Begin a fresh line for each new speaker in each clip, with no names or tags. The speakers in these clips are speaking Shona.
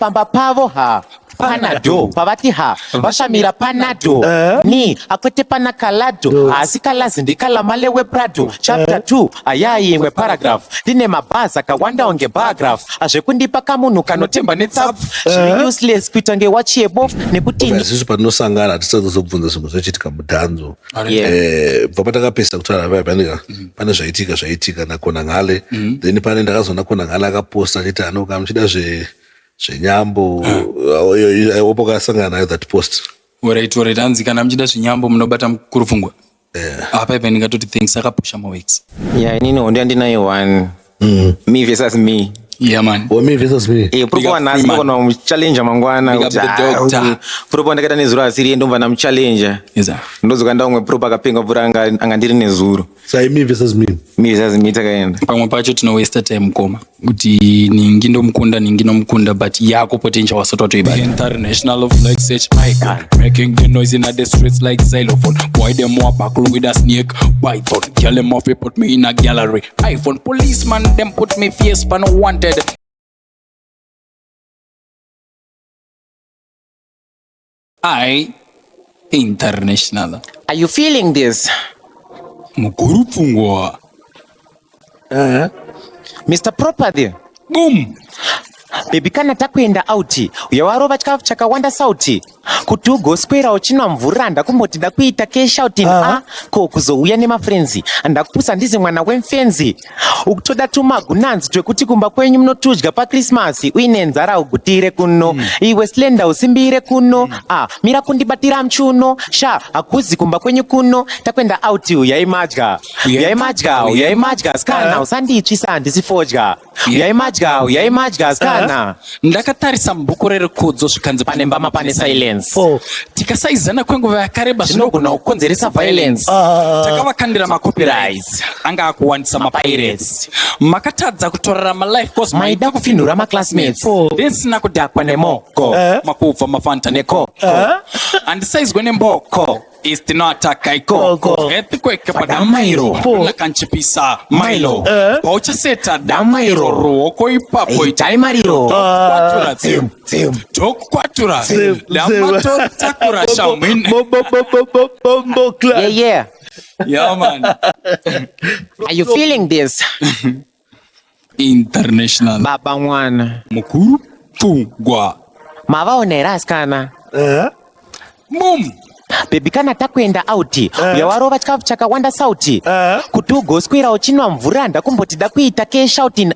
pamba pavo ha panado pavati ha vashamira panado ni akwete pana kalado asi kalazi ndikala male weprado chapter 2 ayayi imwe paragraph ndine mabhazi akawanda onge paragraph azvekundipa kamunhu kanotemba netsapu zviri useless kuita ngewachiyebo nekutini
isusu patinosangana hatisazobvunza zvinhu zvichiitika mudhanzo bva patakapesa kutaura pane zvaitika nakona ngale then pane ndakazoona kona ngale akaposta achiti anoka muchida zvenyambo opakasangana nayo that post
alright hanzi kana muchida zvenyambo munobata mukuru pfungwa apa ipa ndingatoti thanks akapusha maweeks
inini hondo yandinayo one me versus me.
Yeah man.
Me versus me.
Propo nasi mkono challenge mangwana kuti propo ndakata nezuru asiri ndomva na challenge.
Yesa.
Ndozo kanda umwe propo akapenga mvura anga ndiri nezuru.
Sai me versus me.
Me versus me takaenda.
Pamwe pacho tino waste time koma. Kuti ningi ndomukunda but yako potential wasoto to ibali. International of like such icon. Making the noise in the streets like xylophone. Boy them more buckle with a snake python. Girl them off put me in a gallery. iPhone policeman them put me face pan wanted. International.
Are you feeling this?
Mukuru pfungwa.
Mr. Property.
Boom.
Baby kana takuenda out. Uyawarova chikafu chakawanda sauti. Kuti ugoswera uchinwa mvura ndakumboti ndakuita cash out ko kuzouya nemafrenzi ndakupusa ndizi mwana wemfenzi ukutoda tumagunanzi twekuti kumba kwenyu munotudya paChristmas uine nzara ugutire kuno iwe slender usimbire kuno mira kundibatira mchuno sha akuzi kumba kwenyu kuno takwenda out uyaimadya skana usanditsvisa handisifodya uyaimadya skana
ndakatarisa mbuku rerikudzo zvikanzi pane mbama pane silence. Tikasaizana kwenguva yakareba
zvinogona kukonzeresa violence.
Takavakandira macopyrights anga akuwanisa mapirates. Makatadza kutorera malife course
maida kufinhura maclassmates.
Ndisina kudhakwa nemoko makubva mafanta nekoko handisaizwe nemboko istinotaka ikoko etikweke padamairo nakanchipisa mailo pauchaseta damairo ruoko ipapo itaimariro tokukwatura lamatortakura shamwine.
Yeah man. Are you feeling this?
International.
Baba mwana
mukuru pfungwa
mavaonera asikana
boom.
Baby kana takuenda out uyawarova chikafu chakawanda sauti kuti ugoswera uchinwa mvura ndakumboti ndakuita cash out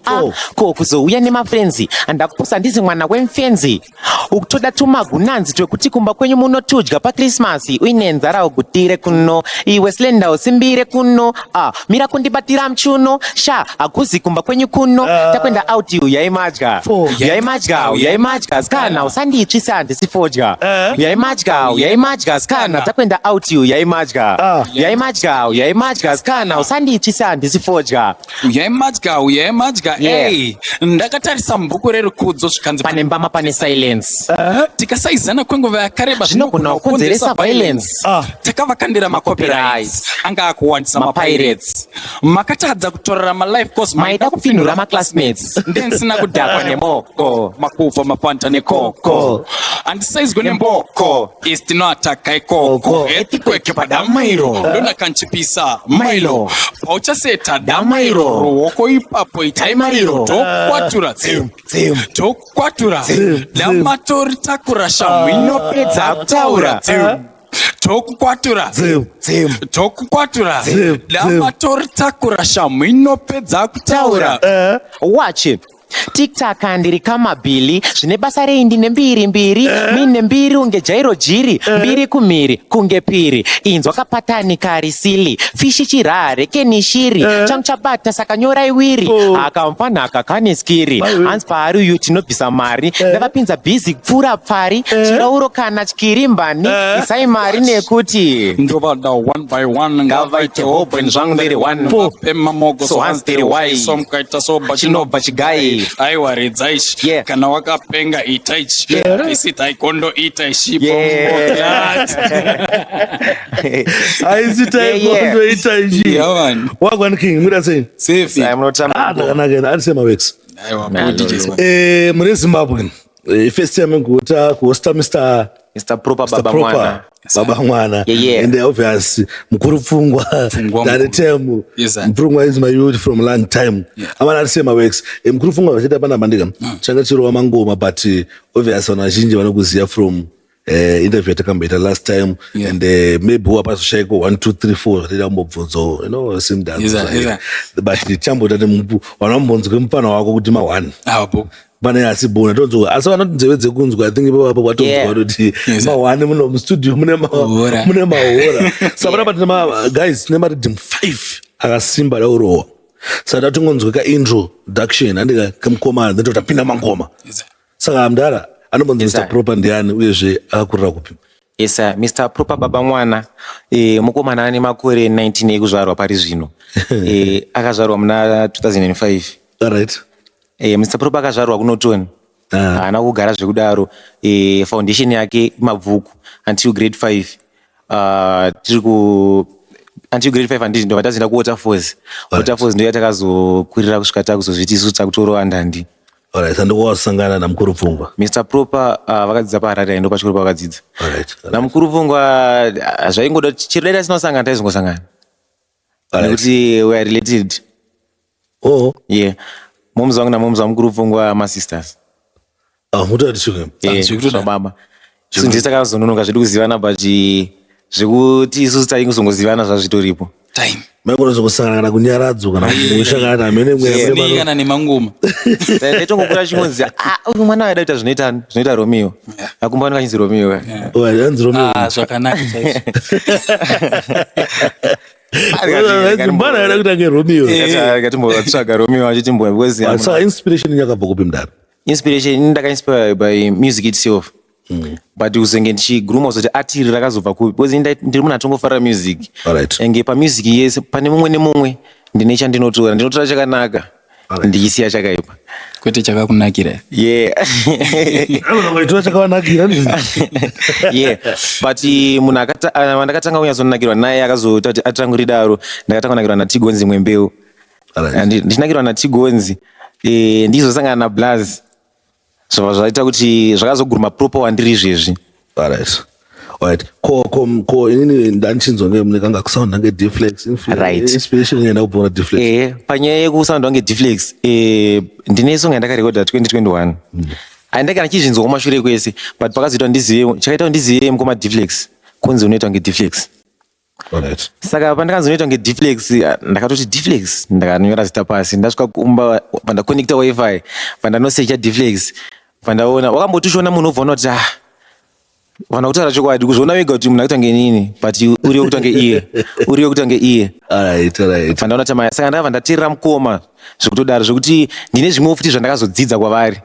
ko kuzouya nemafrenzi ndakupusa ndizi mwana wemfenzi ukutoda tumagunanzi twekuti kumba kwenyu munotudya paChristmas uine nzara ugutire kuno iwe slender usimbire kuno mira kundibatira mchuno sha akuzi kumba kwenyu kuno takwenda out uyaimadya skana usanditsvisa handisifodya uyaimadya skana takwenda out uyaimadya skana usanditsvisa handisifodya
uyaimadya ndakatarisa mbuku rerikudzo zvikanzi
pane mbama pane silence.
Tikasaizana kwenguva yakareba
zvinogona kukonzeresa violence.
Takavakandira macopyrights anga akuwanisa mapirates. Makatadza kutorera malife course
maida kufinhura maclassmates.
Ndisina kudhakwa nemoko makubva mafanta nekoko handisaizwe nemboko istinotaka ikoko etikweke padamairo ndonakanchipisa mailo pauchaseta damairo ruoko ipapo itaimariro tokukwatura lamatoritakura shamwinopedza kutaura tokukwatura lamatoritakura shamwinopedza kutaura.
Watch it. TikTok ndiri kama bili zvine basa reindi nembiri mine mbiri unge jairo jiri mbiri kumiri kunge piri inzwa kapatani karisili fishi chirare kenishiri changu chabata saka nyora iwiri akamfana akakane skiri hanzi paari uyu tinobvisa mari ndavapinza bhizi kupfuura pfari chirauro kana chikiri mbani isai mari nekuti
ndovada one by one
ngavaite hope zvangu ndiri one
pema mogo
so hanzi ndiri wai
somkaita soba
chinobva chigai
aiwa redzaichi kana wakapenga itaichi isi taikondo itaishi
aisi taikondo itaishi wagwan king muda sei
safe
I'm not
ndakanaka handisema wex
aiwa DJs
mune Zimbabwe first time nguta kuhosta Mr.
Proper Baba Mwana.
Baba Mwana.
Yeah.
And obviously mukuru pfungwa that time.
Yes, sir.
Pfungwa is my youth from a long time. Amana alisema works. Mukuru pfungwa vachita pana bandika. Changa chiro mangoma but obviously vanazhinji vanokuziva from interview yatakambeta last time and maybe wapa shaiko 1 2 3 4 tira mbobvunzo Zimdancehall but chambo tate mpu wanambonzo kempana wako kuti ma 1
hapo
bana asibona tonzo asa vanoti nzeve dzekunzwa I think ipapo kwatonzwa kuti ma 1 muno mu studio mune mahora sabara but ma guys nema rhythm 5 akasimba laurowa saka tingonzwa ka introduction andika kamkoma ndito tapinda mangoma saka amdara anobonza Mr. Proper ndiani uyezve akakurira kupi?
Yes sir, Mr. Proper Baba Mwana mukomana ane makore 19 ekuzvarwa pari zvino. Akazvarwa muna 2005.
Alright.
Mr. Proper akazvarwa kunotoni. Haana kugara zvekudaro. Foundation yake mabvuku until grade 5. Until grade 5 andizvo ndobva tazoenda kuWaterfalls. Waterfalls ndio yatakazokwirira kusvika takuzozviti isu takutorowa ndandi.
Alright, and wasangana na mukuru pfungwa.
Mr. Proper vakadzidza paHarare ndo pachikoro pakadzidza.
Alright.
Na mukuru pfungwa zvaingoda chiro dai tinosangana taizongosangana. Nekuti we are related.
Oh.
Yeah. Momza wangu na momza wa mukuru pfungwa ma sisters.
Mutati shukem.
Yeah, baba. Sindisi takazononoka zvedu kuzivana but zvekuti isusu taingozongozivana zvazvitoripo.
Time.
Maikona zongosangana kana kunyaradzo kana kushakana amene mwe
kana nemangoma.
Ndetongokura chingonzi uyu mwana waida kuita zvinoita Romeo. Akumba ndakachinzi Romeo.
Anzi Romeo.
Zvakanaka chaizvo.
Mbana waida kuita ngeRomeo.
Akatimbotsvaga Romeo achitimbo because
saka inspiration yakabva kupi mdara?
Inspiration ndaka-inspired by music itself. But uzenge ndichiguruma kuti atiri rakazobva kupi because ndiri munhu atongofarira music.
Alright.
Enge pamusic yese pane mumwe nemumwe ndine chandinotora chakanaka ndichisiya chakaipa
kwete chakakunakira.
Yeah.
Anonoitora chakavanakira.
Yeah. But munhu ndakatanga kunyazonakirwa naye akazota kuti atanguri daro ndakatanga kunakirwa naTigonzi Mwembeu. Ndichinakirwa naTigonzi ndizosangana naBlaz zvabva zvaita kuti zvakazoguruma Proper wandiri izvezvi.
Alright. Alright. Ko inini ndanichinzwa ngemukanga kusound nge Deflex.
Right.
Inspiration yenda kubvona Deflex.
Panyaya yekusound nge Deflex ndine song yandakarekoda 2021. Andaka nachizvinzwa kumashure kwese but pakazoita ndizive chakaita ndizive mukoma Deflex kunzi unoita nge Deflex.
Alright.
Saka pandakazonoita nge Deflex ndakatoti Deflex ndakanyora zita pasi ndasvika kumba panda connecta wifi panda no search Deflex pandaona wakambotushona munhu obvona kuti vana kutaura chokwadi kuzviona wega kuti munhu akuita ngenini but uriyo kuita ngeiye.
Alright.
Pandaona kuti saka ndakabva ndateerera mukoma zvekutodaro zvekuti ndine zvimwe futi zvandakazodzidza kwavari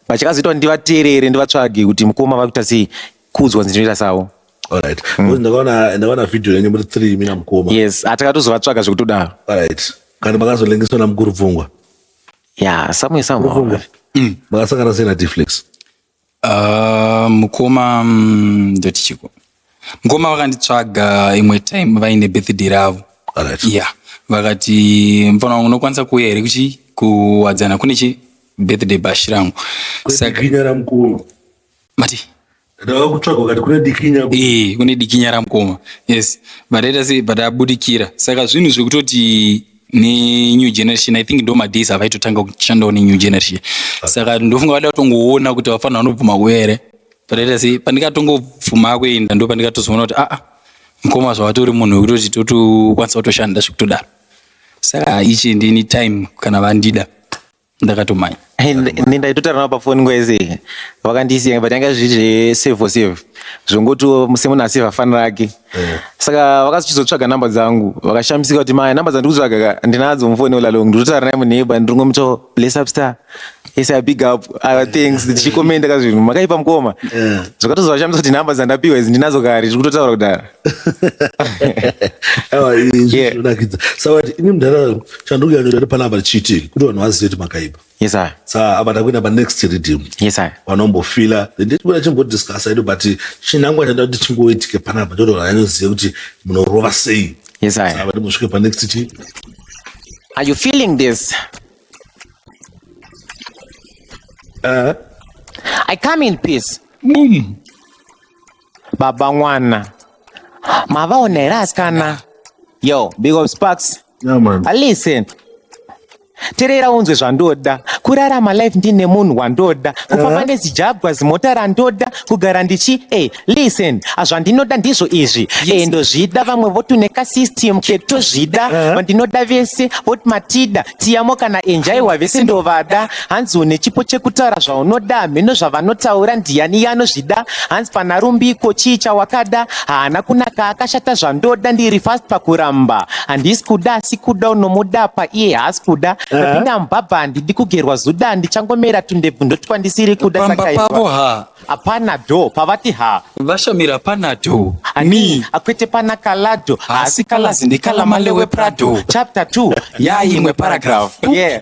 pachakazoita ndivateerere ndivatsvage kuti mukoma vakuita sei kuudzwa ndinoita sawo.
Alright. Ndakaona video yenyu muri 3 mina mukoma.
Yes, atakatozovatsvaga zvekutodaro.
Alright. Kana makazolengeswa namukuru pfungwa.
Yeah, somewhere.
Makasangana sei na Deflex?
Mukoma ndoti chiko. Mukoma vakanditsvaga imwe time vaine birthday ravo.
Alright.
Yeah. Vakati mfana wangu unokwanisa kuuya here kuwadzana kune birthday bash rangu.
Saka dikinya ramukoma.
Mati.
Ndakakutsvaga wakati kune dikinya.
Kune dikinya ramukoma. Yes. Badaita sei badabudikira. Saka zvinhu zvekutoti ne new generation I think ndo madays avaitotanga kushandawo ne new generation. Saka ndofunga vada kutongoona kuti vafana vanobvuma kuere. Badaita sei pandikatongobvuma kuenda ndo pandikatozoona kuti mukoma zvavatori munhu wekutoti totokwanisa kutoshanda zvekutodaro. Saka ichi ndini time kana vandida ndakatomanya.
Ndaitotaura pafoni ngwese vakandisiya but yanga zviri save zvongoti semunhu aseva fani rake. Saka vakachizotsvaga namba dzangu vakashamisika kuti maya namba dzandikutsvaga ndinadzo mufoni ulalong nditotaura naye muneighbor ndingomuto bless up star esa big up thanks ndichikomenda kazvinhu makaipa mukoma zvakatozovashamisa kuti namba dzandapiwa idzi ndinazo kare tiri kutotaura kudara.
Ndakidza saka ini mudhara chandikuyanyoda panapa chiitiki kuti vanhu vazive kuti makaipa.
Yes sir.
Saka apa ndakuenda panext rhythm.
Yes sir.
Vanombofila nditikuda chimbodiscussa ido but chinangwa chanda kuti chingoitike panapa ndoto vanyanyozive kuti munorova sei.
Yes sir.
Saka ndimosvike panext chi.
Are you feeling this? I come in peace.
Boom.
Baba mwana. Mavaona here asikana. Yo, big up Sparks.
Yeah, man.
Listen. Terera unzwe zvandoda kurarama life ndine munhu wandoda kufamba nezijabwa zimota randoda kugara ndichi listen zvandinoda ndizvo izvi ndozvida vamwe votuneka system ketozvida vandinoda vese voti matida tiyamo kana enjaiwa vese ndovada hanzi une chipo chekutaura zvaunoda mheno zvavanotaura ndiani yanozvida hanzi pana rumbiko chii chawakada haana kunaka akashata zvandoda ndiri fast pakuramba handisi kuda asi kuda unomudapa iye haasi kuda napinda mbabha handidi kugerwa zuda ndichangomera tundebvu ndotwa ndisiri kuda
sakaitwa
hapana do pavati ha
vashamira pana do
ni akwete pana kalado
asi kalazi ndikala male weprado
chapter 2
yaimwe paragraph
yeah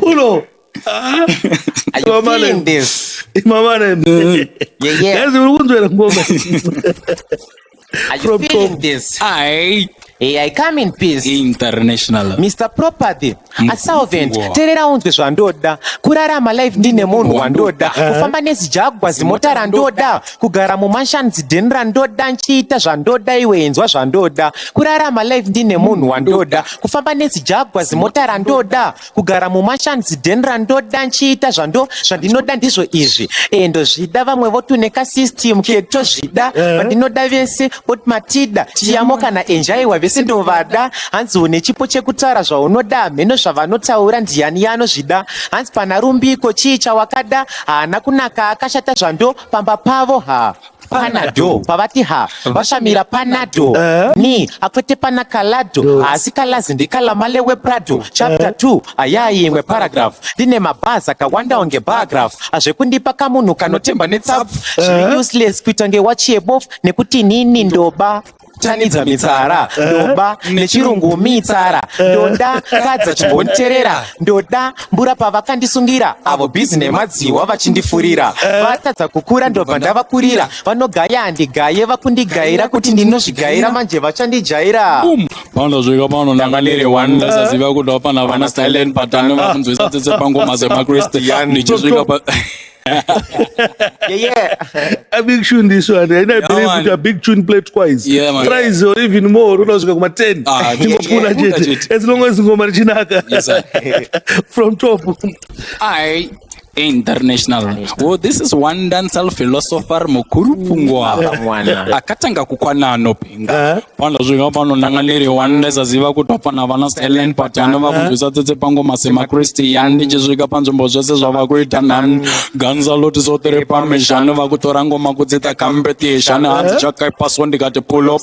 Uno.
are you feeling this
Mama name.
yeah
Guys, we're going to ngoma.
are you feeling this I come in peace.
International.
Mr. Property, a servant, terera unzwe zvandoda, kurarama life ndine munhu wandoda, kufamba nezijagwa zimota randoda, kugara mumansion zidheni randoda, nchiita zvandoda iwe enzwa zvandoda, kurarama life ndine munhu wandoda, kufamba nezijagwa zimota randoda, kugara mumansion zidheni randoda, nchiita zvandinoda ndizvo izvi, ndozvida vamwe votuneka system ketozvida, vandinoda vese voti matida, tiyamo kana enjaiwa vese ndovada hanzi une chipo chekutaura zvaunoda mheno zvavanotaura ndiani yanozvida hanzi pana rumbiko chii chawakada haana kunaka akashata zvando pamba pavo panado pavati vashamira panado ni akwete pana kalado asi kalazi ndikala male weprado chapter 2 ayaimwe paragraph ndine mabhazi akawanda onge paragraph hazvekundipa kamunhu kanotemba netsapfu zviri useless kuita ngewachiyebofu nekuti nini ndoba tanidza mitsara ndoba nechirungu mitsara ndonda kadza chimboniterera ndoda mbura pavakandisungira avo bhizi nemadziwa vachindifurira vatadza kukura ndobva ndavakurira vanogaya handigaye vakundigayira kuti ndinozvigayira manje vachandijaira
pano zvika pano ndanganiri one ndasaziva kuti vapana vana stylen patano vakunzwisa tsetse pangoma zemakristu ndichisvika
yeah
A big tune this one. And I believe
man.
with a big tune played twice.
Yeah, man.
Twice or even more. Unazvika kuma 10. As long as ngoma richinaka.
Yes, sir.
From top.
International. Well, this is one dancehall philosopher mukuru pfungwa akatanga kukwana nopinga panda zvika pano ndanganiri one ndasaziva kuti vapana vana stylen patano vakunzwisa tsetse pangoma semakristian ndichisvika panzvimbo zvese zvavakuita nani ganza loti sotere pamishani vakutora ngoma kudzita competition hanzi chakaipaswa ndikati pull up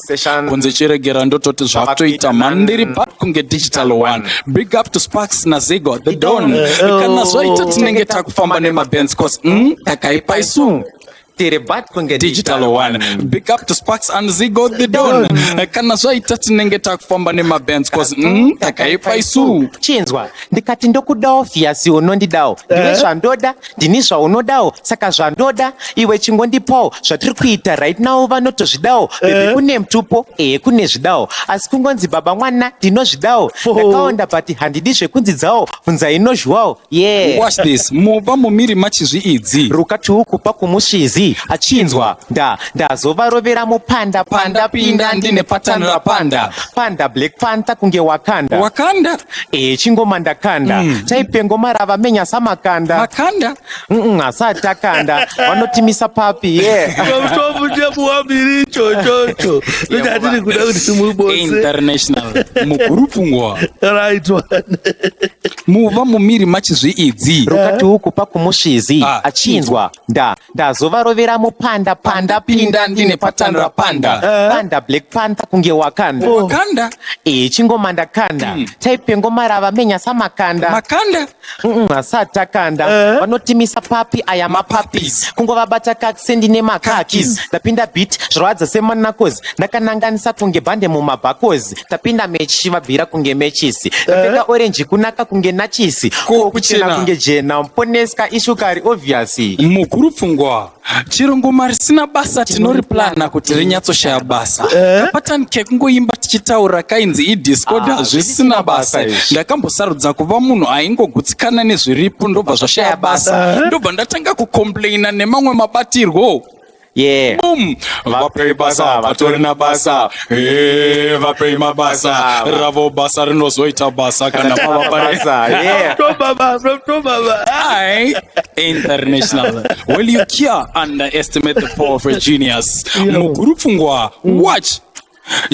kunze chiregera ndototi zvatoita mani ndiri bat kunge digital one big up to Sparks na Zigo the Don kana zvaita tinenge takufamba nemabands cause takaipa isu
tiri bat kunge
digital one big up to Sparks and Zigo the Don kana zvaita tinenge takufamba nemabands cause takaipa isu
chinzwa ndikati ndokudawo fiyasi unondidawo ndiwe zvandoda ndini zvaunodawo saka zvandoda iwe chingondipawo zvatiri kuita right now vanotozvidawo bebi kune mutupo kune zvidawo asi kungonzi baba mwana ndinozvidawo ndakaonda but handidi zvekunzidzawo bvunza inozhwawo
watch this mupa mumiri machizviidzi
rukati ukupa kumusvizi achinzwa ndazovarovera mupanda panda pinda ndine patani rapanda panda Black Panther kunge wakanda chingoma ndakanda taipengoma ravamenya samakanda asati akanda vanotimisa papi
international mukuru pfungwa muva mumiri machizviidzi
rukati ukupa kumusvizi achinzwa ndazovarovera mupanda panda pinda ndine patani rapanda panda Black Panther kunge wakanda chingoma ndakanda taipengoma ravamenya samakanda asati akanda vanotimisa papi aya mapapis kungovabata kakisendine makakis ndapinda beat zvorwadza semanakozi ndakananganisa kunge bhande mumabhakozi tapinda mechi vabvira kunge mechisi ndapfeka orenji kunaka kunge kuchena chisi kuchena kunge jena mponeska ishukari obviously
mukuru pfungwa chirongoma risina basa tinoriplana kuti rinyatsoshaya basa patani kekungoimba tichitaura kainzi idiscoda zvisina basa ndakambosarudza kuva munhu aingogutsikana nezviripo ndobva zvashaya basa ndobva ndatanga kukomplaina nemamwe mabatirwo vapei basa vatorina basa vapei mabasa ravo basa rinozoita basa kana mavaparesa international. Well, you can't underestimate the power of a genius. Mukuru pfungwa, watch.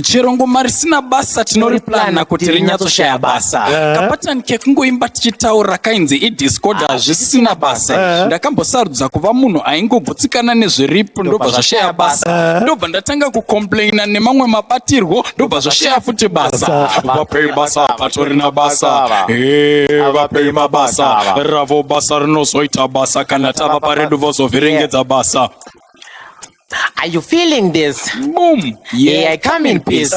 Chirongoma risina basa tinoriplana kuti rinyatsoshaya basa kapatani kekungoimba tichitaura kainzi idiscoda zvisina basa ndakambosarudza kuva munhu aingogutsikana nezviripo ndobva zvashaya basa ndobva ndatanga kukomplaina nemamwe mabatirwo ndobva zvashaya futi basa vapei basa vatorina basa vapei mabasa ravo basa rinozoita basa kana tava paredu vozovhirengedza basa.
Are you feeling this?
Boom.
Yeah, I come in peace.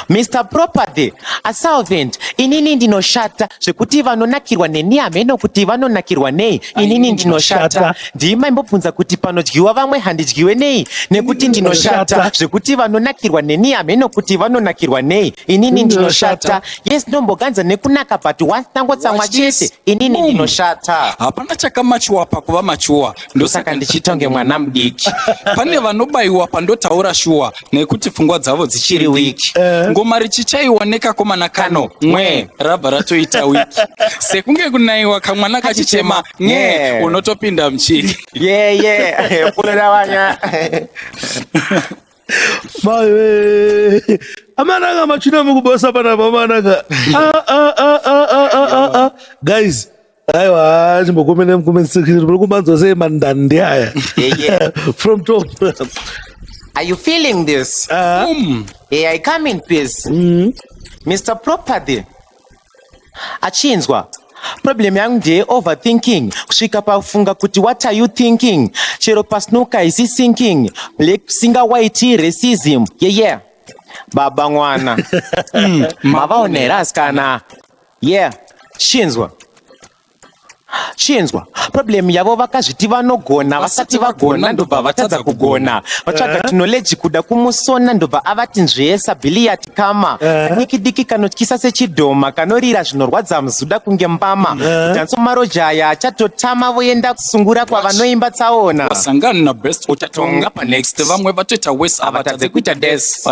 Mr. Property, a servant, inini ndinoshata zvekuti vanonakirwa neni hameno kuti vanonakirwa nei. Inini ndinoshata ndima imbobvunza kuti panodyiwa vamwe handidyiwe nei nekuti ndinoshata zvekuti vanonakirwa neni hameno kuti vanonakirwa nei. Inini ndinoshata. Yes, ndomboganza nekunaka but once tangotsamwa chete inini ndinoshata.
Hapana chakamachuwa pakuva machuwa
ndosaka ndichitonge mwana mudiki.
Pane vanobayiwa pandotaura shuwa nekuti pfungwa dzavo dzichiri wiki. Ngoma richichaiwa nekakomana kano mwe rabva ratoita wiki sekunge kunaiwa kamwana kachichema unotopinda mchiki
pulira vanya
mawe amanaka machina mukubosa pana pamanaka guys aiwa chimbokomene mkumensekiri kumanzwa sei mandandi aya from top.
Are you feeling this? Yeah, I come in peace. Mr. Property. Achinzwa. Problem yangu ndiye overthinking. Kusvika pafunga kuti what are you thinking? Chero pasnuka isi sinking. Black singa white racism. Yeah. Baba mwana. Mavaonera askana. Chinzwa. Problem yavo vakazviti vanogona vasati vagona ndobva vatadza kugona vatsvaga knowledge kuda kumusona ndobva avati nzvesa biliyati kama diki kanotyisa sechidhoma kanorira zvinorwadza muzuda kunge mbama dhanso marojaya achatotama voenda kusungura kwavanoimba tsaona
wasangana nabest uchatonga panext vamwe vatoita wes avatadze kuita des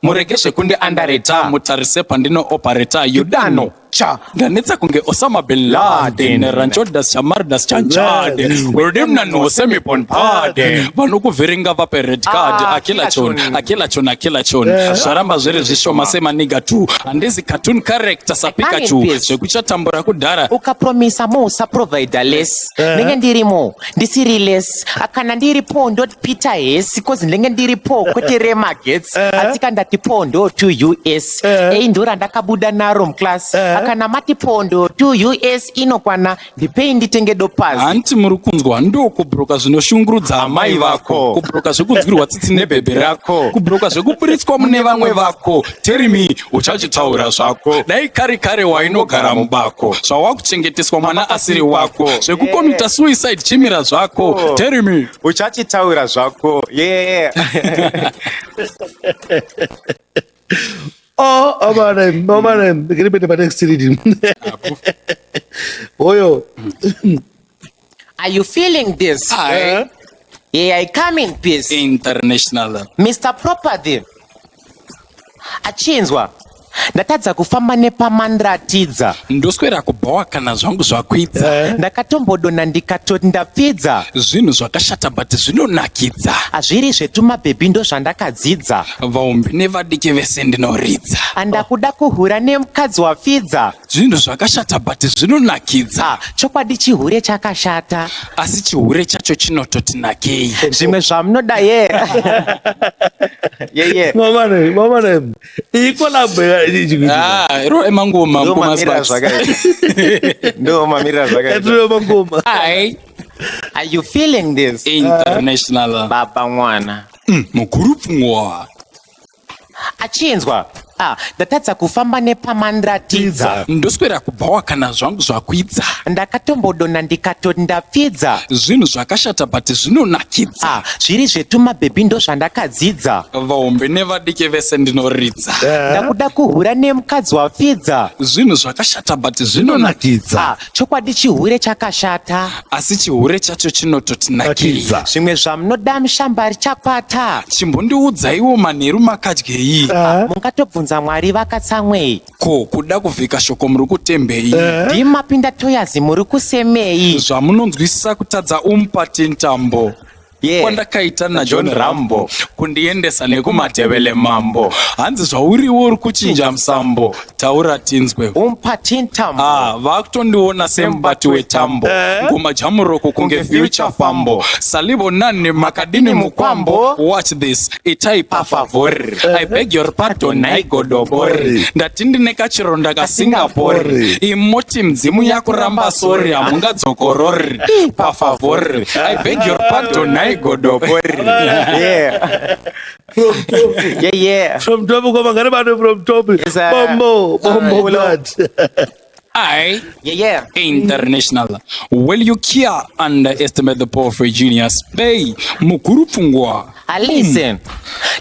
murege zvekunde underrata mutarise pandino operata yudano ndanetsa kunge Osama bin Laden ranchodas chamardas chanchade wordemna no semipon pade vanokuvhiringa vape red card akila chon zvaramba zviri zvishoma semaniga tu handezi cartoon character sapikachu zvekuchatambura kudhara
ukapromisa mo usaprovide less ndenge ndirimo ndisiri less akana ndiripo ndotipita hesi kozi ndenge ndiripo kwete remagets atsika ndatipondo to US ndora ndakabuda naro mclass kana matipondo to US inokwana ndipei nditenge dopazi
anti muri kunzwa ndokubhuroka zvinoshungurudza amai vako kubhuroka zvekunzwirwa tsitsi nebhebhe rako kubhuroka zvekuburitswa mune vamwe vako tell me uchachitaura zvako dai kare wainogara mubako zvawakuchengeteswa mwana asiri wako zvekukomita suicide chimira zvako tell me
uchachitaura zvako
Aman, get a bit next reading. Oyo.
Are you feeling this?
Yeah,
I come in peace.
International.
Mr. Property. Achinzwa. Ndatadza kufamba nepamandiratidza
ndoswera kubhawa kana zvangu zvakuidza
ndakatombodona ndikatoti ndapfidza
zvinhu zvakashata but zvinonakidza
hazviri zvetumabhebhi ndo zvandakadzidza
vaumbi nevadiki vese ndinoridza
andakuda kuhura nemukadzi wapfidza
zvinhu zvakashata but zvinonakidza
chokwadi chihure chakashata
asi chihure chacho chinototi nakei
zvimwe zvamunoda
Mamane ikolabwe
ro emangoma
ndo mamirira
zvakaita
Are you feeling this?
International.
Baba mwana
mukuru pfungwa
achinzwa ndatadza kufamba nepamandiratidza.
Ndoswera kubvawa kana zvangu zvakwidza.
Ndakatombodonha ndikatoti ndapfidza.
Zvinhu zvakashata but zvinonakidza.
Zviri zvetumabhebhi ndo zvandakadzidza.
Vahombe nevadiki vese ndinoridza.
Ndakuda kuhura nemukadzi wapfidza.
Zvinhu zvakashata but zvinonakidza.
Chokwadi chihure chakashata.
Asi chihure chacho chinototinakidza.
Zvimwe zvamunoda mushambari chakwata.
Chimbondiudzaiwo manheru makadyei.
Mungatobvunza Mwari vakatsamwei.
Ko kuda kuvhika shoko muri kutembei.
Ndimapinda toyazi muri kusemei.
Zvamunonzwisisa kutadza umupatintambo. Kwandakaita naJohn Rambo kundiendesa nekumatevele mambo. Hanzi zvauriwo uri kuchinja musambo. Taura tinzwe.
Umupatintambo.
Vakutondiona semubati wetambo. Ngoma jamuroko kunge future fambo. Salibo nane makadini mukwambo. Watch this. Itai pa favor. I beg your pardon naigodobori. Ndatindi nekachironda ka Singapore. Imoti mdzimu yakuramba sori amungadzokorori. Pa favor. I beg your pardon naigodobori.
From top kwa mangare bado from top. Bombo blood.
International. Will you care underestimate the power of a genius? Pay mukuru pfungwa.
Listen.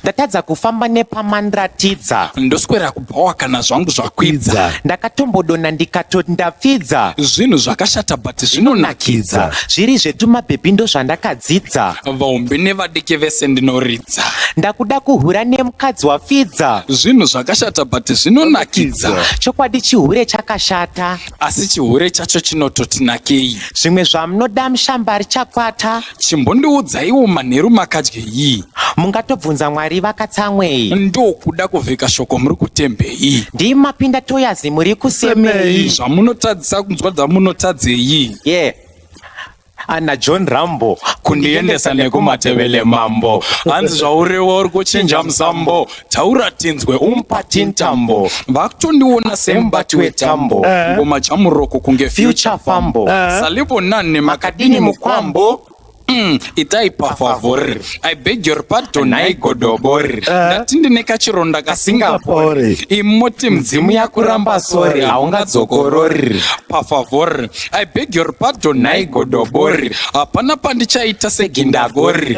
Ndatadza kufamba nepamandiratidza.
Ndoswera kubvawa kana zvangu zvakwidza.
Ndakatombodonha ndikatoti ndapfidza.
Zvinhu zvakashata but zvinonakidza.
Zviri zvetumabhebhi ndo zvandakadzidza.
Vahombe nevadiki vese ndinoridza.
Ndakuda kuhura nemukadzi wapfidza.
Zvinhu zvakashata but zvinonakidza.
Chokwadi chihure chakashata.
Asi chihure chacho chinototinakei.
Zvimwe zvamunoda mushambari chakwata.
Chimbondiudzaiwo manheru makadyei.
Mungatobvunza Mwari vakatsamwei.
Ndokuda kuvhika shoko muri kutembei.
Ndimapinda toyazi muri kusemei.
Zvamunotadzisa kunzwa dzamunotadzei.
naJohn Rambo
kundiendesa nekumatevele mambo. Hanzi zvauriwo uri kuchinja musambo. Taura tinzwe umupatintambo. Vakutondiona semubati wetambo. Ngoma jamuroko kunge future fambo. Salipo nane makadini mukwambo. Itai pa favor. I beg your pardon naigodobori. Ndatindi nekachironda ka Singapore. Imoti mdzimu yakuramba sori haungadzokorori. Pa favor. I beg your pardon naigodobori. Hapana pandichaita segindagori.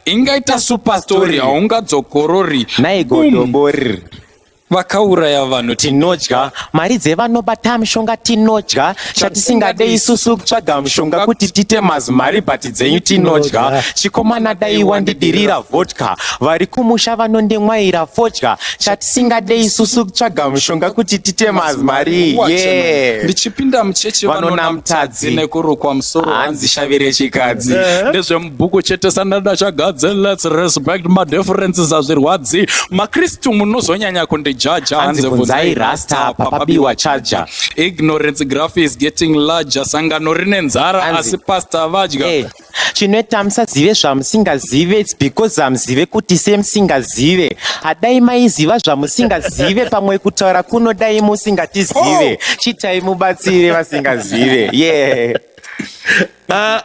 Ingaita super story haungadzokorori.
Naigodobori.
Vakauraya vanhu
tinodya, mari dzevanobata mushonga tinodya, chatisingade isusu kutsvaga mushonga kuti tite mazimari bhati dzenyu tinodya. Chikomana dai wandidirira vodka, vari kumusha vanondemwaira fodya, chatisingade isusu kutsvaga mushonga kuti tite mazimari.
Ndichipinda muchechi vanona mutadzi nekurukwa musoro hanzi shavire chikadzi. Ndezvemubhuku chete sandada chagadze. Let's respect my differences azvirwadzi. Makristu munozonyanya kundi
hanzi bvunzai rasta papabiwa charger.
Ignorance graph is getting larger. Sangano rine nzara asi pasta vadya.
Chinoita musazive zvamusingazive, it's because hamuzive kuti semusingazive. Hadai maiziva zvamusingazive, pamwe kutaura kunodai musingatizive. Chitai mubatsire vasingazive. Are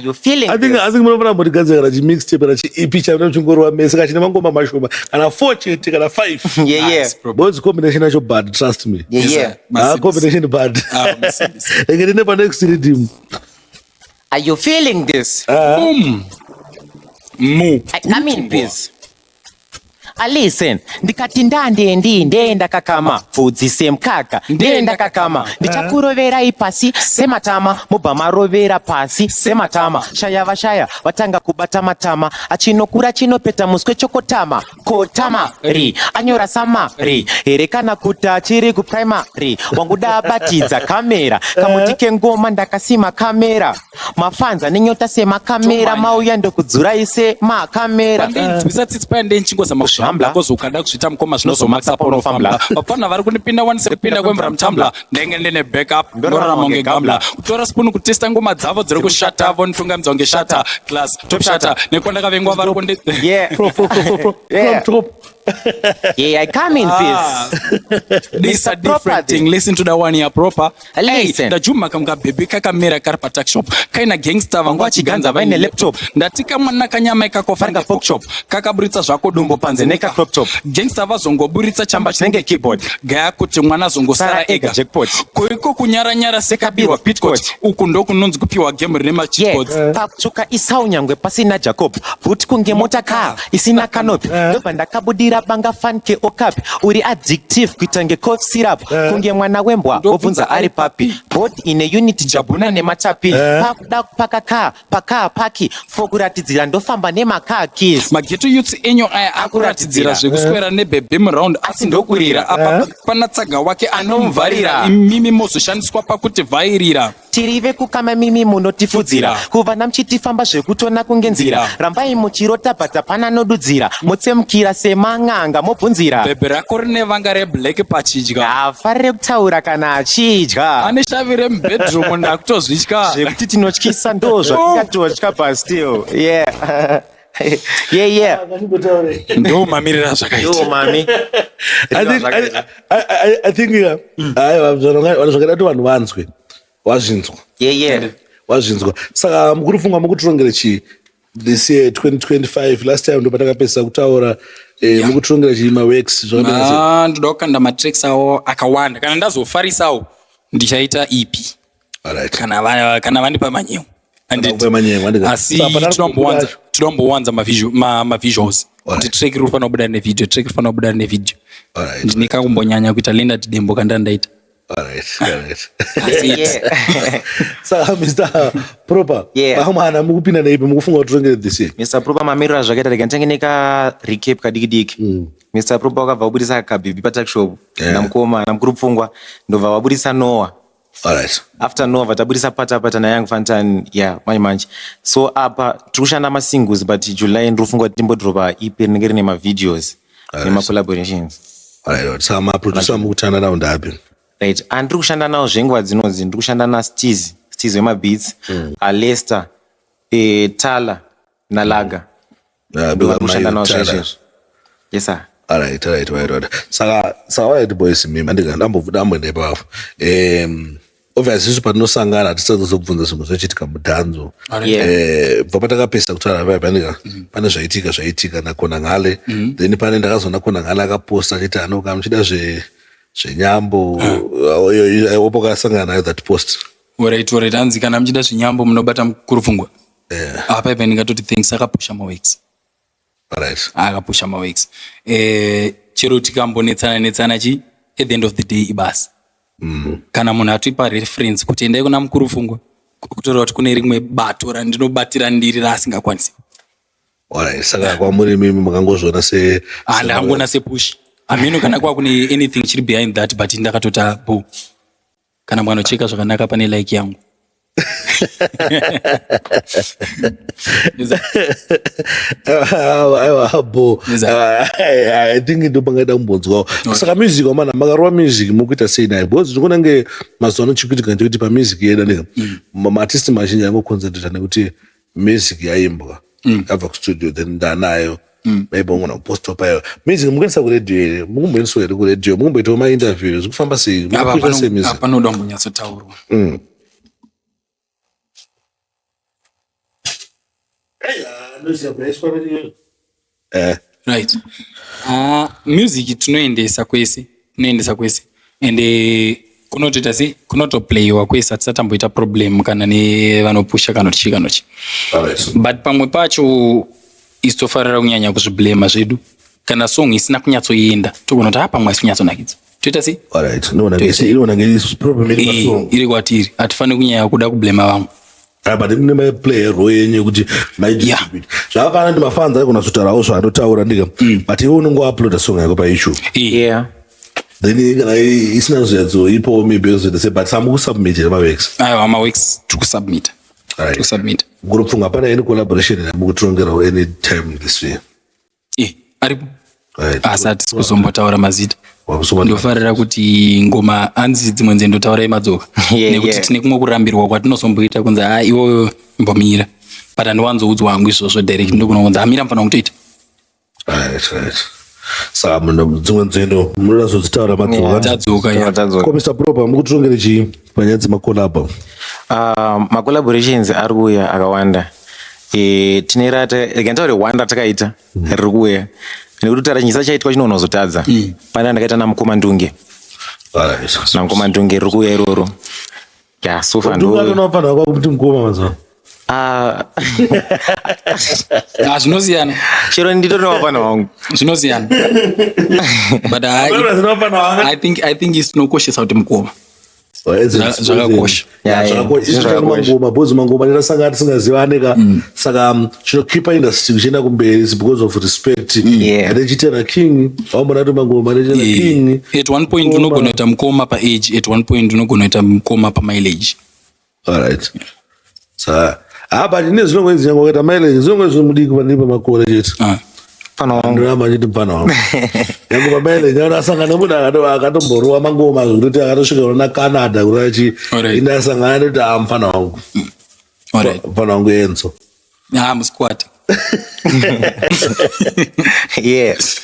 you feeling
I think munofana kutigadzira chimixtape kana chiep chavina chingorwa mese kachine mangoma mashoma kana 4 chete kana 5. Both combination yacho bad, trust me. Combination bad. Engene pa next rhythm.
Are you feeling this?
Mu.
I mean this. Listen, ndikati ndenda kakama pfudzi semkaka ndenda kakama ndichakuroverai pasi sematama mubva marovera pasi sematama shaya vashaya vatanga kubata matama achinokura chinopeta muswe chokotama kotama ri anyora samari here kana kuti achiri kuprimary wanguda abatidza kamera kamutike ngoma ndakasima kamera mafanza nenyota semakamera mauya ndokudzurai semakamera
hambla kozi ukada kusvita mukoma zvinozomakisa paunofambla. Vapana vari kunipinda wanisepinda kwemvura mutambla ndenge ndine backup ndorarama unge gambla. Kutora spoon kutesta ngoma dzavo dziri kushata vonitungamidza unge shata class top shata nekwandakavengwa vari kundi
from top
Yeah, I come in peace.
This is a different thing. Listen to the one here proper.
Listen.
Da Juma kamga baby kakamera karpa tuck shop. Kaina gangster vangwa chiganza vaine laptop. Ndatika mwana kanyama ikakofarga pork chop. Kakaburitsa zvako dumbo panze neka crop top. Gangster vazongoburitsa chamba chinenge keyboard. Gaya kuti mwana zongosara ega jackpot. Koiko kunyara sekabiwa pitcoat. Uku ndo kunonzi kupiwa game rema chipot.
Pakutsvuka isaunyangwe pasina Jacob. But kunge mota car isina canopy. Ndobva ndakabudira banga fanke okapi. Uri addictive kuita nge cough syrup. Kunge mwana wembwa obvunza ari papi. Both in a unit jabuna nematapi. Pakuda kupaka car paki. Fokuratidzira ndofamba nemaka keys.
Mageto youths enyo aya akuratidzira zvekuswera nebebe muround asi ndokurira. Apa pana tsaga wake anomvarira. Mimi mozoshandiswa pakuti vairira.
Tirive kukama mimi munotifudzira. Kuvana mchitifamba zvekutona kunge nzira. Rambai muchirota bata pana nodudzira. Mutsemukira semang'anga mobvunzira.
Bebe rako rine vanga reblack pachidya.
Afarire kutaura kana achidya.
Ane shavi remubedroom ndakutozvitya.
Zvekuti tinotyisa ndo zvatingatotya but still. Yeah. Yeah.
Ndo mamirira zvakaita.
Yo mami.
I think vanozvakaita vanhu vanzwe wazvinzwa.
Yeah.
Wazvinzwa. Saka mukuru pfungwa mukutirongere chii this year 2025 last time ndo patakapesa kutaura mukutirongera chii maworks zvakadai.
Ndoda kukanda matracks awo akawanda. Kana ndazofarisawo ndichaita EP.
Alright.
Kana vandipa manyewo. Asi tinombowanza mavisuals. Kuti track iri kufanira kubuda nevideo, track iri kufanira kubuda nevideo. Ndineka kumbonyanya kuita lenda tidembo kandandaita.
Alright.
So
Mr. Proper, pamwana mukupinda neipi mukufunga kutirongere this year?
Mr. Proper mamiriro zvakaita rekantange neka recap kadiki. Mr. Proper wakabva wabudisa kabhibi patakshop namukoma namukuru pfungwa ndobva wabudisa Noah.
Alright.
After Nova tabudisa pata na Young Fantan manje. So apa tikushanda ma singles but July ndofungwa timbodropa EP rinenge rine ma videos nema collaborations.
Alright. So ma producer mukutana nawo ndapi?
Right. Andiri kushanda nawo zvenguva dzinodzi ndiri kushanda na Steez wema beats, Lester, Tala na Laga. Ndiri kushanda nawo zveshe. Yes sir.
Alright. Saka alright boys mimi ndambovuda papo. Obviously patinosangana tisazobvunza zvimwe zvochitika mudhanzo. Bva patakapesa kutaura pane zvaitika nakona ngale. Then pane ndakazoona kona ngale akaposta achiti anoka muchida zvenyambo. Opo kasangana nayo that post.
Alright. Hanzi kana muchida zvenyambo munobata mukuru pfungwa. Apa ipa ndingatoti thanks akapusha maworks.
Alright.
Akapusha maworks. Chero tikambonetsana chi at the end of the day ibasa. Kana munhu atipa reference kuti endai kuna mukuru pfungwa kutora kuti kune rimwe bato randinobatira ndiri rasingakwanisi.
Alright, saka kwamuri mimi makangozviona se
ndakangona sepush. Amino kana kwa kune anything chiri behind that but ndakatota bo. Kana mwana cheka zvakanaka pane like yangu.
I think ndo bangaita mumbonzwa. Saka music mana makarwa music mukuita sei naye because ndikona nge mazuva anochikuitika ndikuti pa music yeda ndika ma artist mazhinji yango concentrate nekuti music yaimbwa abva ku studio then ndanayo maybe ungona post up ayo music mukanisa ku radio mukumboenso ere ku radio mukumboita ma interviews zikufamba sei mukuita sei music
apanoda kunyatso tauro. Right. Music tunoendesa kwese ende kunotoita sei kunotoplayiwa kwese hatisatamboita problem kana nevanopusha kana tichi. But pamwe pacho isi tofarira kunyanya kuzviblema zvedu kana song isina kunyatsoenda togona kuti pamwe asi kunyatsonakidza toita sei. Iri kwatiri hatifaniri kunyanya kuda kublema vamwe.
But in my play role yenye kuti my distribute. Zvakana ndi mafans ari kunasutaurawo zvaanotaura ndika. But iwe unongo upload song yako pa issue. Then isina zvedzo ipo maybe say but some submit ma works.
Aiwa ma works to submit.
Right.
To submit.
Group pfunga pana any collaboration na mukutirongera any time this way.
Aripo. Asati kuzombotaura mazita. Ndofarira kuti ngoma hanzi dzimwe nzendotaura imadzoka nekuti tine kumwe kurambirwa kwatinozomboita kunzi iwoyo mbomira but andiwanzoudzwa hangu izvozvo direct ndokunokunzi amira mfana kutoita.
Right. Saka munhu dzimwe nzendo munozodzitaura madzoka.
Tadzoka ya.
Ko Mr. Proper mukutongere chi panyaya dzemakolabo.
Ma-collaborations ari kuuya akawanda. Tine rata gantaure one ratakaita riri kuuya. Nekuti taranyisa chaitwa chinonozotadza. Pane ndakaita namukoma ndunge. Namukoma ndunge riri kuuya iroro. Ya so far ndo.
Ndunganofanira kwakuti mukoma mazva.
Zvinoziyana.
Chero nditorinawo pana wangu.
Zvinoziyana. But I think isinokoshesa kuti mukoma. Zvakakosha.
Mangoma bhozi mangoma ndasanga tisingazivanika saka chinokipa industry kuchienda kumberi is because of respect. Adechitera king waambona kuti mangoma adechitera king.
At one point unogona kuita mukoma pa age, at one point unogona kuita mukoma pa mileage.
All right. Saka but nezvinongwezi nyango kuita mileage zvinongwezi mudiki pandipa makore chete.
Pana wangu.
Ndoramba chiti pana wangu. Yangu pamele nyana asangana muda akatomborwa mangoma zvokuti akatosvika na Canada kurachi indasangana kuti amfana wangu.
Alright.
Pana wangu Enzo.
Musquat.
Yes.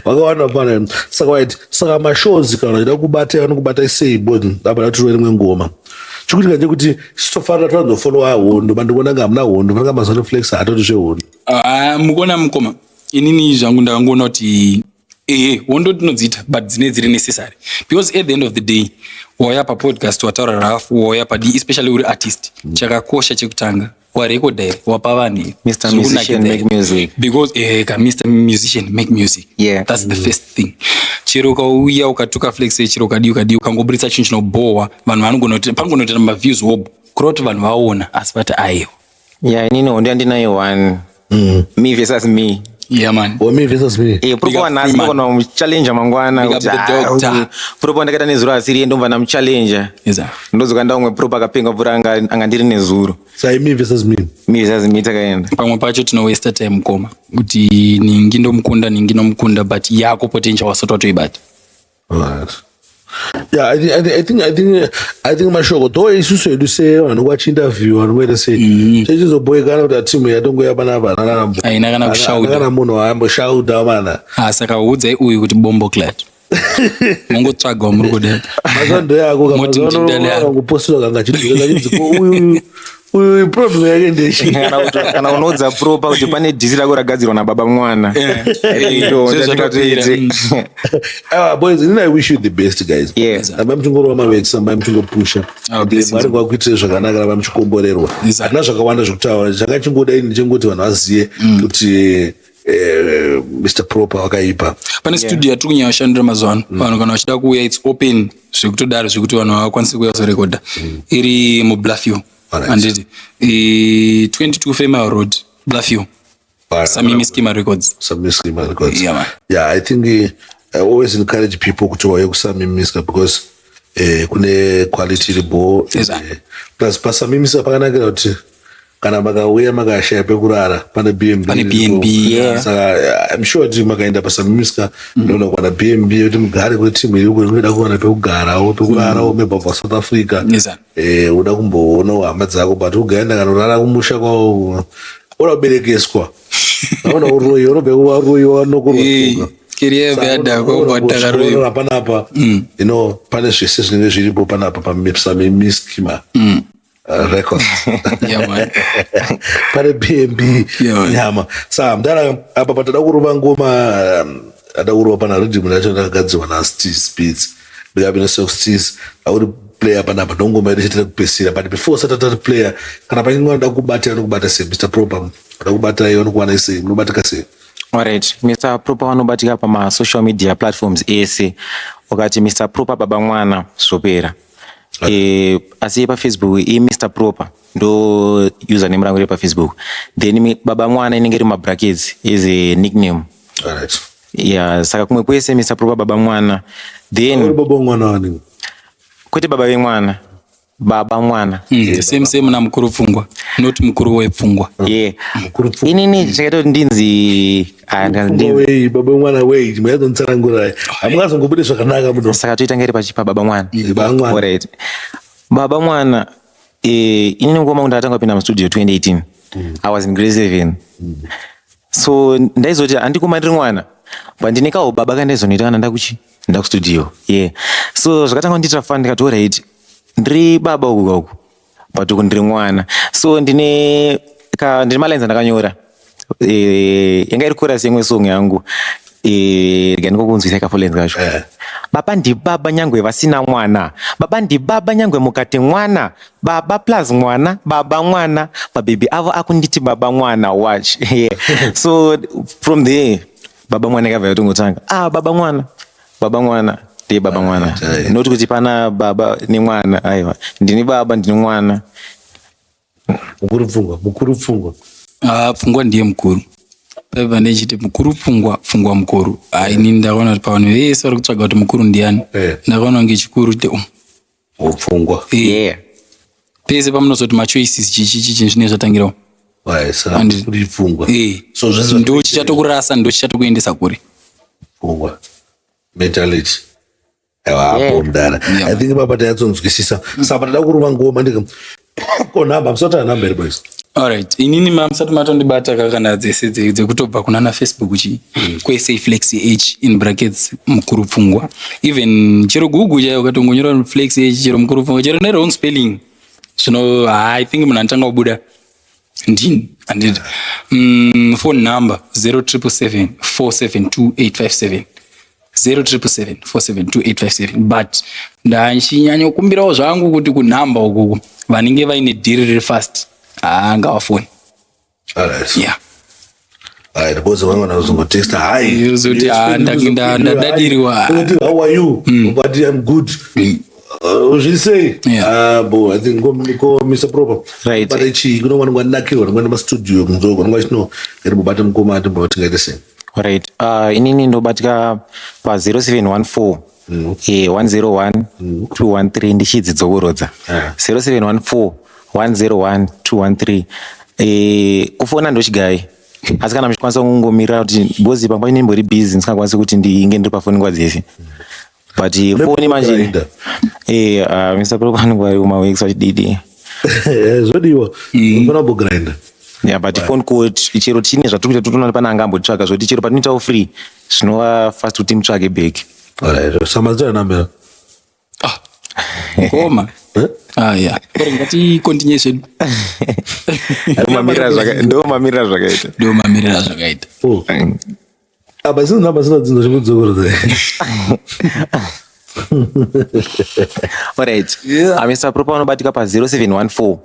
Wakawana pana saka mashows kana ida kubata anokubata sei bodi abada turo rimwe ngoma. Chikuti kaje kuti sitofanira tandofollowa hondo bandikuona ngamna hondo panga mazano flex atoti zvehondo.
Mukona mukoma inini zvangu ndakangoona kuti hondo tinodzita but dzine dziri necessary because at the end of the day waya pa podcast wataura rafu waya pa especially uri artist chakakosha chekutanga wa record wapa vanhu
Mr. Musician make music
because Mr. Musician make music.
Yeah.
That's the first thing. Chero kauya ukatuka flex chero kadi ukangobritsa chinhu chinobohwa vanhu vanogona kuti pangona kuti ma views wob kuroti vanhu vaona asi vati ayo.
Yeah, inini hondo andinayo one. Me versus me.
Yeah man.
Or me versus me.
Propo nasi kona challenge mangwana kuti propo ndakaita nezuro asiri ndomva na challenge. Ndozokanda umwe propo akapenga mvura anga ndiri nezuro.
Sai me versus me.
Me versus me takaenda.
Pamwe pacho tino waste time koma kuti ningi ndomukunda but yako potential wasota toibata.
Alright. Yeah, I think mashoko though isusu edu say vanokwacha interview vanoita sei chechizoboekana kuti timu yatongo yapanapa
aina kana kushauta
kana munhu waamboshauta mana
saka udzai uyu kuti bombo clad mongotsvaga muri kudai
mazando yako kangopostera kanga chidzi uyu problem yake ndeshi
kana unoudza propa kuti pane dhisi rako ragadzirwa nababa mwana.
Boys, I wish you the best guys. Amba mchingoro mawex amba mchingopusha mari kwakuitire zvakanaka ramba mchikomborerwa hatina zvakawanda zvokutaura chakachingoda ini chingoti vanhu vaziye kuti Mr. Proper wakaipa
pane studio yatiri kunyashandira mazuva ano vanhu kana vachida kuuya it's open zvekutodaro zvekuti vanhu vakwanise kuuya kuzorekodha iri muBluffview anditi 22 Female Road Bluffview Samimi Schema Records.
Yeah, I think I always encourage people kuti wauye kuSamimi Schema because kune quality ribo plus paSamimi Schema pakanakira kuti kana makauya makashaya pekurara pane BNB. Saka I'm sure kuti makaenda paSamimi Schema ndoona kuwana BNB kuti mugare kuti timu iri kunoda kuwana pekugarawo pekurarawo mebva South Africa uda kumboona hama dzako but ugaenda kanorara kumusha kwawo uraberekeswa naona uroyi urobewaroyi wanokuroka
kiriye bada ko batagaroyi
panapa pane zvese zvinenge zviripo panapa paSamimi Schema record pane BNB nyama saka mdara apa patada kurova ngoma ada kurova pana rhythm racho rakagadzirwa naSpeeds bigabino Steez auri player panapa ndongoma irichitira kupesira but before started player kana panyingwa nda kubata anokubata sei Mr. Proper ndakubata iyo nokuwana sei munobatika sei.
Alright, Mr. Proper wanobatika pama social media platforms ese wakati Mr. Proper baba mwana zvopera. Asi pa Facebook Mr. Proper ndo username rangu pa Facebook then baba mwana inenge iri brackets is a nickname.
Alright.
Yeah, saka kumwe kwese Mr. Proper baba mwana then
baba mwana wani
kuti baba vemwana baba mwana
same na mukuru pfungwa not mukuru wepfungwa
mukuru pfungwa inini chakaita ndinzi
baba mwana wei muyadzontsarangura amungazongobude zvakanaka muno
saka toita ngeri pachipa baba mwana alright baba mwana inini ngoma ndatanga kupinda mu studio 2018 I was in grade 7 so ndaizoti handikumaniri mwana pandinekawo baba kandaizonoita kana ndakustudio yeah. So zvakatanga kunditira fani ndikati alright ndiri baba uku but uku ndiri mwana. So ndine malines andakanyora yanga iri chorus yemwe song yangu ndikokunzwisa ikafulenzi kacho baba ndibaba nyangwe vasina mwana, baba ndibaba nyangwe mukati mwana, baba plus mwana, baba mwana, mabebi avo akunditi baba mwana watch yeah. So from there baba mwana ikabva yatongotanga baba mwana ndiye baba mwana not kuti pana baba nemwana aiwa ndini baba ndini mwana.
Mukuru pfungwa
pfungwa ndiye mukuru paiva ndechiti mukuru pfungwa mukuru ini ndakaona kuti pavanhu vese vari kutsvaga kuti mukuru ndiani ndakaona kunge chikuru
pfungwa
pese pamunozoti machoices chichi zvine zvatangirawo ndo chichatokurasa ndo chichatokuendesa kuri
pfungwa mentality hapo mdara I think baba tayatsonzwisisa saka ndada kuruma ngoma ndika konamba msota namba iri boys.
Alright, inini mamsati matondibata kakana dzese dzekutobva kunana Facebook chi kwese flex h in brackets mukuru pfungwa even chero Google chayo ukatongonyora flex h chero mukuru pfungwa chero ne wrong spelling so I think munhu anotanga kubuda ndini andida phone number 0777 472 857 but ndachinyanya kumbirawo zvangu kuti kunhamba uku vanenge vaine dhiri riri fast ngavafoni. Yeah.
Because when I was going to text her,
ndadadiriwa.
How are you? But I'm good. She say, boy, I think go Mr. Proper.
Right.
But she, you know, when I'm not here, I'm going to studio, I'm going to know, I'm going to go out about the same.
Right. Inini ndobatika pa 0714 101 213 ndichidzi dzokurodza 0714 101 kufona ndochigayi asi kana muchikwanisa kungomirira kuti bozi pangwa ine mbori busy ndisingakwanisi kuti ndinge ndiri pafoni nguva dzese but foni manje Mr. Proper anongwari kumaweeks vachididi
zvodiwa unofana kugrinda.
Yeah, but phone call chero chine zvatukuita totoona pana angambotsvaka zvoti chero patinoitawo free zvinova fast kuti mutsvake back.
Alright, samadzira number.
Koma. Yeah. Kore ngati continue zvedu.
Ndo mamirira zvakaita.
Oh. Basi namba dzinodzinza zvekudzokorodza.
Alright. Mr. Proper unobatika pa 0714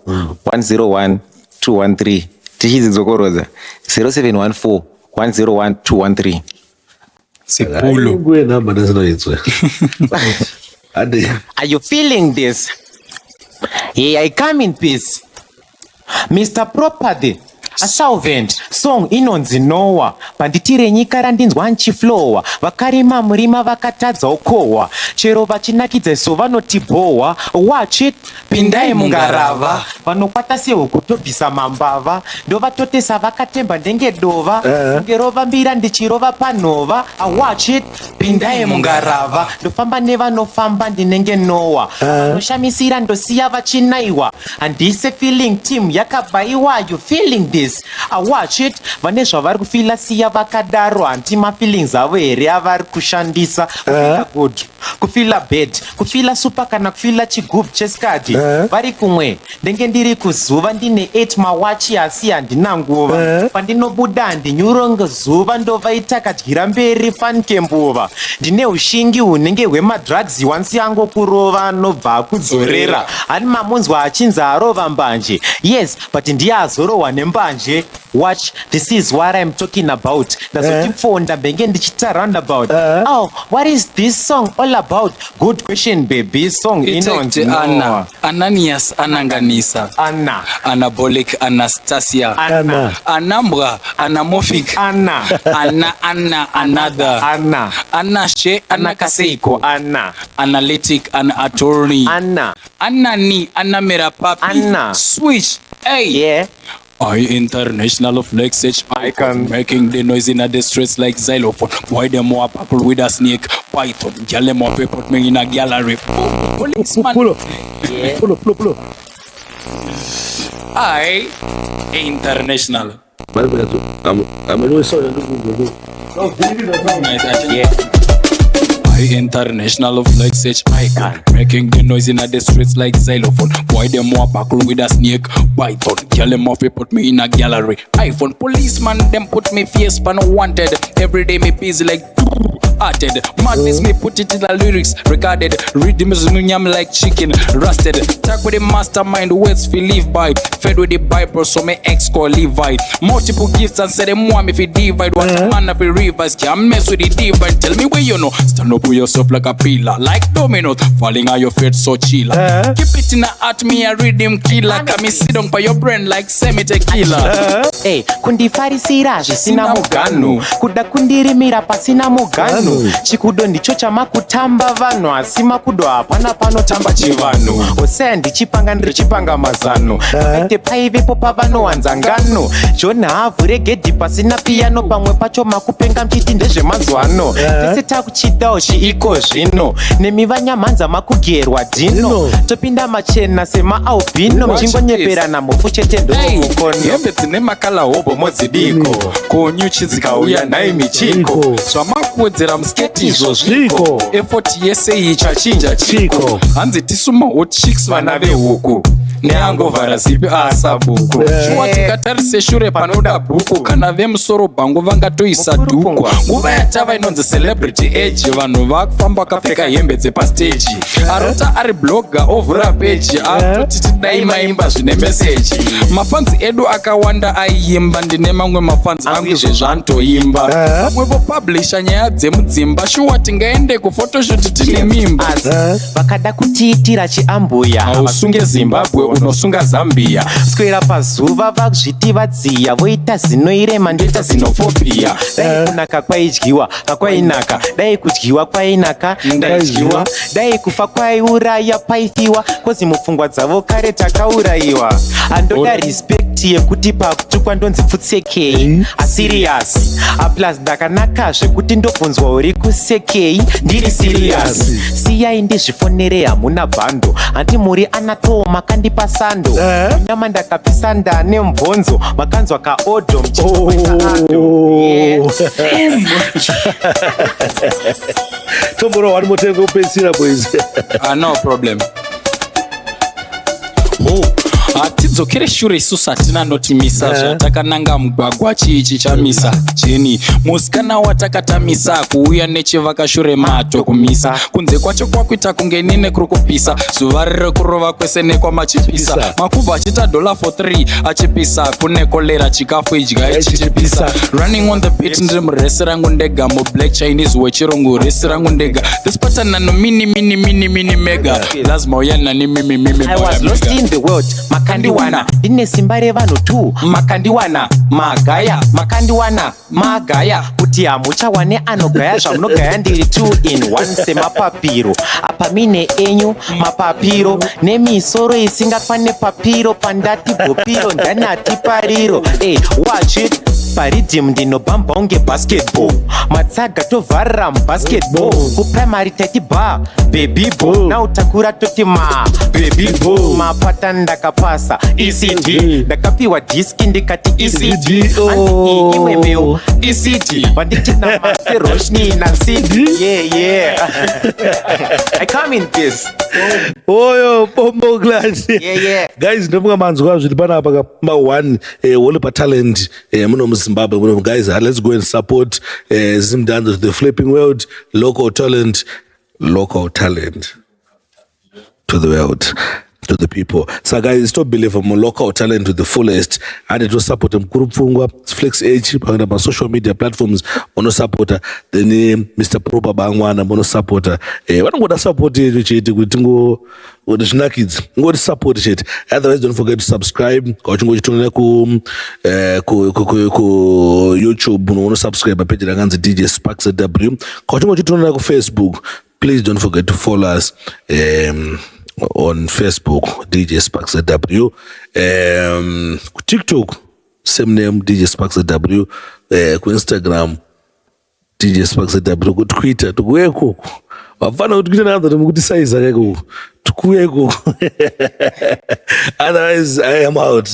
101 213 tichidzokorodza 0714 101 213.
Sepulo.
Are you feeling this? Yeah, I come in peace. Mr. Property, a solvent song inonzi Noah panditire nyika randinzwa nchiflowa vakarima murima vakatadza ukohwa chero vachinakidza so vanotibohwa watch it pindai mungarava vanokwata sehuku tobvisa mambava ndovatotesa vakatemba ndenge dova ngerova mbira ndichirova panhova watch it pindai mungarava ndofamba nevanofamba ndinenge Noah noshamisira ndosiya vachinaiwa handise feeling team yakabaiwa you feeling this watch it vane zvavari kufila siya vakadaro handima feelings avo here avari kushandisa kufila good kufila bed kufila supa kana kufila chigubhu cheskadi vari kumwe ndenge ndiri kuzuva ndine 8 mawachi asi handina nguva pandinobuda handinyuronge zuva ndovaita kadyira mberi fankembuva ndine ushingi hunenge hwemadrugs wansi yangu kurova nobva akudzorera hani mamunzwa achinzi arova mbanje yes but ndiye azorohwa nembanje. Watch, this is what I'm talking about. Ndazotipfonda mbenge ndichita roundabout. Oh, what is this song all about? Good question, baby. Song inonzi
Anna. Ananias Ananganisa.
Anna.
Anabolic Anastasia.
Anna.
Anambra Anamorphic.
Anna.
Anna Another.
Anna.
Anashe Anakaseiko.
Anna.
Analytic an attorney.
Anna.
Anani Anamera Papi.
Anna.
Switch. Hey.
Yeah.
I international flex H icon making the noise in the streets like xylophone. Why them more people with a snake python? Gyal them more people me in a gallery. Policeman.
Pull up. Pull up.
I international
I'm always sorry.
Yeah.
International of like such icon, making the noise in the streets like xylophone. Boy them more buckle with a snake python. Kill them off, put me in a gallery. iPhone policeman them put me face pan wanted. Every day me busy like hearted. Madness me put it in the lyrics recorded. Rhythm is nunyam like chicken rusted. Talk with the mastermind words fi live by. Fed with the Bible so me ex call Levi. Multiple gifts and say them want me fi divide. What man up rivers can't mess with the divide. Tell me where you know. Stand up with yourself like a pillar, like dominoes falling on your feet so chilla. Keep it in the heart me a rhythm killer. Come me sit down by your brain like semi-tequila.
Hey, kundifarisira zvisina mugano, kuda kundirimira pasina mugano. Chikudo ndicho chamakutamba vanhu asi makudo hapana panotamba chivanhu. Osea ndichipanga ndirichipanga mazano, paite paivepo pavanowanza ngano. Jona havhu regedhi pasina piano, pamwe pacho makupenga mchiti ndezvemazuano. Tese takuchidawo chiiko zvino, nemi vanyamanza makugerwa dhino. Topinda machena sema-albino, mchingonyeperana mufu chete ndomukono.
Hembe dzine makala hobo modzidiko, konyuchi dzikauya nai michiko. Zvamakuwedzera musketi izvo zviko, effort yese iyi chachinja chiko. Hanzi tisuma hot chicks vana vehuku, neangovhara zipi asabhuku. Shuwa tikatarise shure panoda bhuku, kana vemusoro bhangu vangatoisa dhuku. Nguva yatava inonzi celebrity age, vanhu vakufamba vakapfeka hembe dzepastage. Arota ari blogger ovhura peji, atoti tidai maimba zvine meseji. Mafanzi edu akawanda aiimba, ndine mamwe mafanzi angu zvezvantoimba. Pamwepo publisher nyaya dzemudzimba, shuwa tingaende kufotoshoot tine mimba.
Vakada kutiitira chiambuya,
hausunge Zimbabwe unosunga Zambia.
Swera pazuva vakuzviti vadziya, voita zinoirema ndoita zinofobia. Dai kunaka kwaidyiwa hakwainaka, dai kudyiwa kwainaka ndaidyiwa, dai kufa kwaiuraya paifiwa, kozi mupfungwa dzavo kare takaurayiwa. Andoda respect yekuti pakutukwa ndonzi pfutsekei asiriasi, aplus ndakanaka zvekuti ndobvunzwa uri kusekei ndiri siriyasi. Siyai ndizvifonere hamuna bhando, handi muri anatoo makandipa sando. Nyama ndakapisa ndane mubvonzo, makanzwa kaodho
Tomorrow one more time go pensira boys.
No problem. Tidzokere shure isusu hatina notimisa, zvatakananga mugwagwa chiichi chamisa jeni. Musikana watakatamisa kuuya nechevakashure mato kumisa, kunze kwacho kwakuita kunge nine kuri kupisa. Zuva riri kurova kwese nekwamachipisa, makubva achita $4 for 3 achipisa. Kune kolera chikafu idya ichichipisa. Running on the beat ndiri muresi rangu ndega, mu black Chinese wechirungu resi rangu ndega. This pattern nano mini mega, lazima uyana ni mimi.
I was lost in the world, makandiwana ndine simba revanhu tu, makandiwana magaya, makandiwana magaya. Kuti hamuchawane anogaya zvamunogaya ndiri 2 in 1 semapapiro. Apa mine enyu mapapiro, nemisoro isingakwane papiro. Pandati bhopiro ndanati pariro. Watch it paridhim ndinobhamba unge basketball, matsaga tovharira mubasketball. Kuprimary taiti ba baby ball, nautakura toti ma baby ball. Mapata ndakapasa ECD, ndakapiwa diski ndikati ECD. Iwe meu ECD, vanditina mase roshni na CD. Yeah I come in this.
Oyo bombo class.
Yeah
Guys, ndomunga manzwa zviri panapa kama 1 wole pa talent muno muZimbabwe muno. Guys, let's go and support Zimdancehall, the flipping world, local talent to the world, to the people. So guys, stop believe more local talent to the fullest, and it will support mukuru pfungwa Flex H on my social media platforms. Ono supporter the name Mr. Proper Bangwana mono supporter. Wanongoda support it kuti ngo udishina kids ngoti support shit. Otherwise don't forget to subscribe. Kwa chungo chitonera ku YouTube uno subscribe page ranganzi DJ Sparks W. Kwa chungo chitonera ku Facebook. Please don't forget to follow us on Facebook, DJ Sparks W. TikTok, same name, DJ Sparks W. Instagram, DJ Sparks W. Twitter, tukuweko. Wafana utukita na hata tumukuti size yako. Tukuweko. Otherwise, I am out.